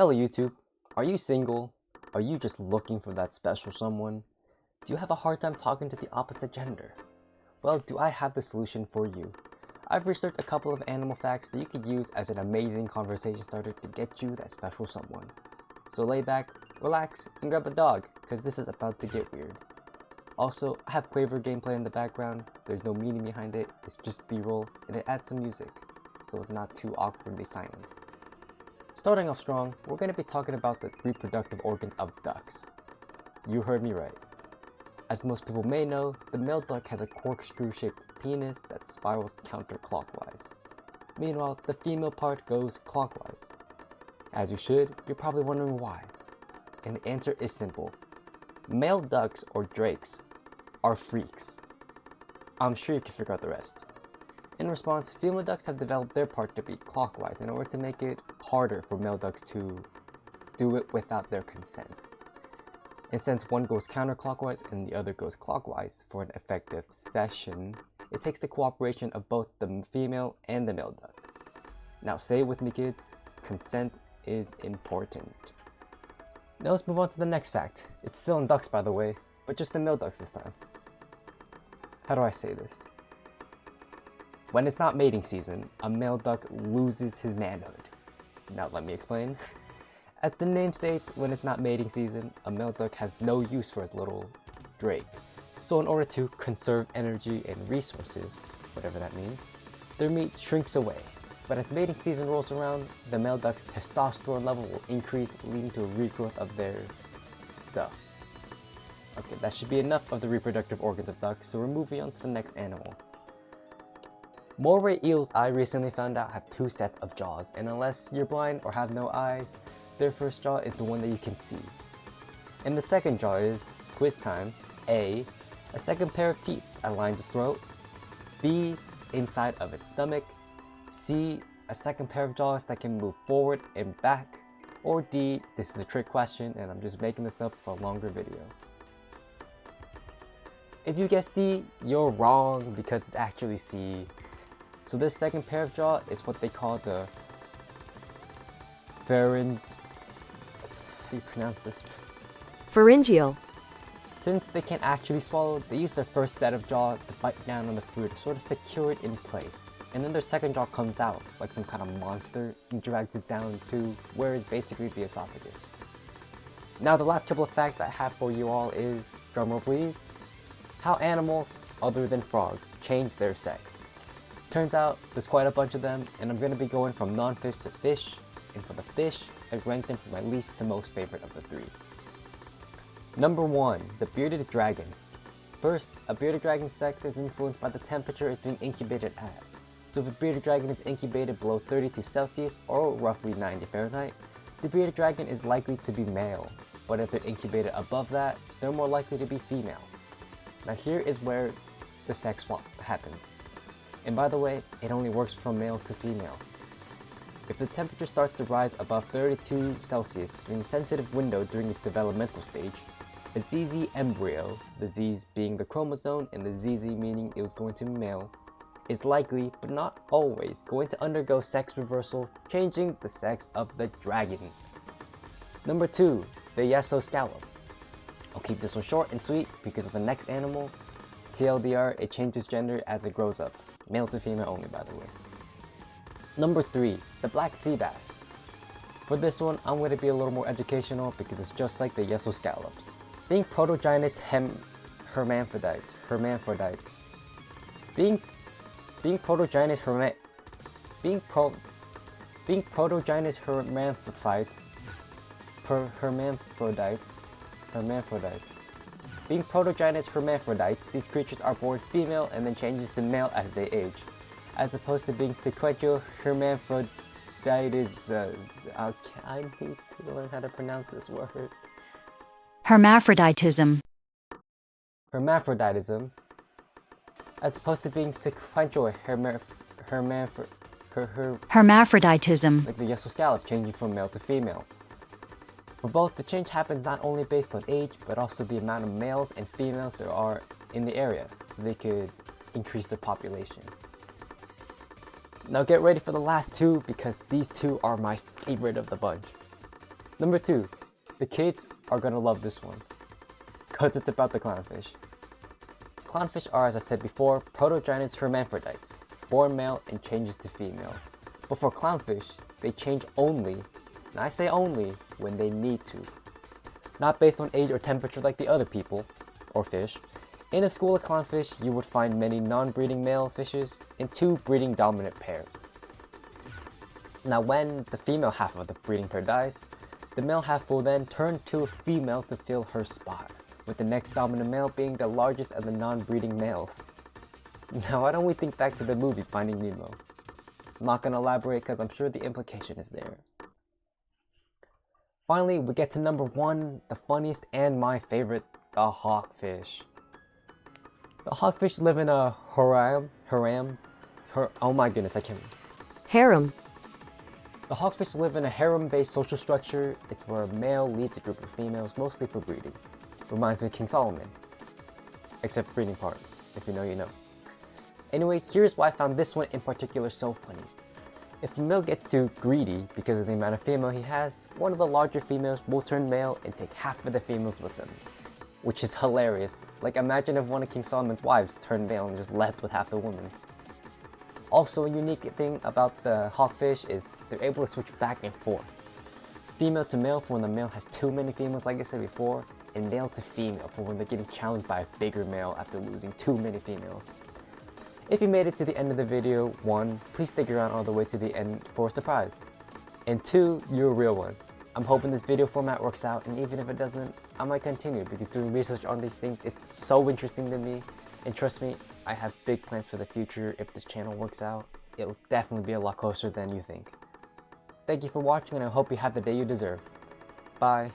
Hello YouTube, are you single? Are you just looking for that special someone? Do you have a hard time talking to the opposite gender? Well, do I have the solution for you? I've researched a couple of animal facts that you could use as an amazing conversation starter to get you that special someone. So lay back, relax, and grab a dog, because this is about to get weird. Also, I have Quaver gameplay in the background. There's no meaning behind it, it's just b-roll, and it adds some music, so it's not too awkwardly silent. Starting off strong, we're going to be talking about the reproductive organs of ducks. You heard me right. As most people may know, the male duck has a corkscrew-shaped penis that spirals counterclockwise. Meanwhile, the female part goes clockwise. As you should, you're probably wondering why. And the answer is simple. Male ducks, or drakes, are freaks. I'm sure you can figure out the rest. In response, female ducks have developed their part to be clockwise in order to make it harder for male ducks to do it without their consent. And since one goes counterclockwise and the other goes clockwise for an effective session, it takes the cooperation of both the female and the male duck. Now say it with me kids, consent is important. Now let's move on to the next fact. It's still in ducks by the way, but just the male ducks this time. How do I say this? When it's not mating season, a male duck loses his manhood. Now let me explain. As the name states, when it's not mating season, a male duck has no use for his little drake. So in order to conserve energy and resources, whatever that means, their meat shrinks away. But as mating season rolls around, the male duck's testosterone level will increase, leading to a regrowth of their stuff. Okay, that should be enough of the reproductive organs of ducks, so we're moving on to the next animal. Moray eels, I recently found out, have two sets of jaws, and unless you're blind or have no eyes, their first jaw is the one that you can see. And the second jaw is, quiz time, A second pair of teeth that lines its throat, B, inside of its stomach, C, a second pair of jaws that can move forward and back, or D, this is a trick question and I'm just making this up for a longer video. If you guessed D, you're wrong because it's actually C. So this second pair of jaw is what they call the how do you pronounce this? Pharyngeal. Since they can't actually swallow, they use their first set of jaw to bite down on the food to sort of secure it in place. And then their second jaw comes out like some kind of monster and drags it down to where is basically the esophagus. Now the last couple of facts I have for you all is, drumroll please, how animals other than frogs change their sex. Turns out there's quite a bunch of them, and I'm going to be going from non-fish to fish, and for the fish, I ranked them from my least to most favorite of the three. Number 1, the bearded dragon. First, a bearded dragon's sex is influenced by the temperature it's being incubated at. So if a bearded dragon is incubated below 32 Celsius or roughly 90 Fahrenheit, the bearded dragon is likely to be male, but if they're incubated above that, they're more likely to be female. Now here is where the sex swap happens. And by the way, it only works from male to female. If the temperature starts to rise above 32 Celsius during a sensitive window during its developmental stage, a ZZ embryo, the Z's being the chromosome and the ZZ meaning it was going to be male, is likely, but not always, going to undergo sex reversal, changing the sex of the dragon. Number 2, the yeso scallop. I'll keep this one short and sweet because of the next animal. TLDR, it changes gender as it grows up. Male to female only, by the way. Number 3, the black sea bass. For this one, I'm going to be a little more educational because it's just like the yeso scallops. Being protogynous hermaphrodites. Being protogynous hermaphrodites, these creatures are born female and then changes to male as they age, as opposed to being sequential hermaphrodites. I need to learn how to pronounce this word. Hermaphroditism. Hermaphroditism, as opposed to being sequential Hermaphroditism. like the yeso scallop changing from male to female. For both, the change happens not only based on age, but also the amount of males and females there are in the area, so they could increase their population. Now get ready for the last two because these two are my favorite of the bunch. Number 2, the kids are gonna love this one, cause it's about the clownfish. Clownfish are, as I said before, protogynous hermaphrodites, born male and changes to female. But for clownfish, they change only, and I say only, when they need to. Not based on age or temperature like the other people, or fish. In a school of clownfish, you would find many non-breeding male fishes and 2 breeding dominant pairs. Now when the female half of the breeding pair dies, the male half will then turn to a female to fill her spot, with the next dominant male being the largest of the non-breeding males. Now why don't we think back to the movie Finding Nemo? I'm not gonna elaborate because I'm sure the implication is there. Finally, we get to number 1, the funniest and my favorite, the hawkfish. The hawkfish live in a oh my goodness, I can't. Harem. The hawkfish live in a harem-based social structure. It's where a male leads a group of females, mostly for breeding. Reminds me of King Solomon. Except breeding part. If you know, you know. Anyway, here's why I found this one in particular so funny. If a male gets too greedy because of the amount of female he has, one of the larger females will turn male and take half of the females with them. Which is hilarious. Like, imagine if one of King Solomon's wives turned male and just left with half the woman. Also, a unique thing about the hawkfish is they're able to switch back and forth. Female to male for when the male has too many females, like I said before, and male to female for when they're getting challenged by a bigger male after losing too many females. If you made it to the end of the video, 1, please stick around all the way to the end for a surprise. And 2, you're a real one. I'm hoping this video format works out, and even if it doesn't, I might continue because doing research on these things is so interesting to me. And trust me, I have big plans for the future. If this channel works out, it'll definitely be a lot closer than you think. Thank you for watching, and I hope you have the day you deserve. Bye.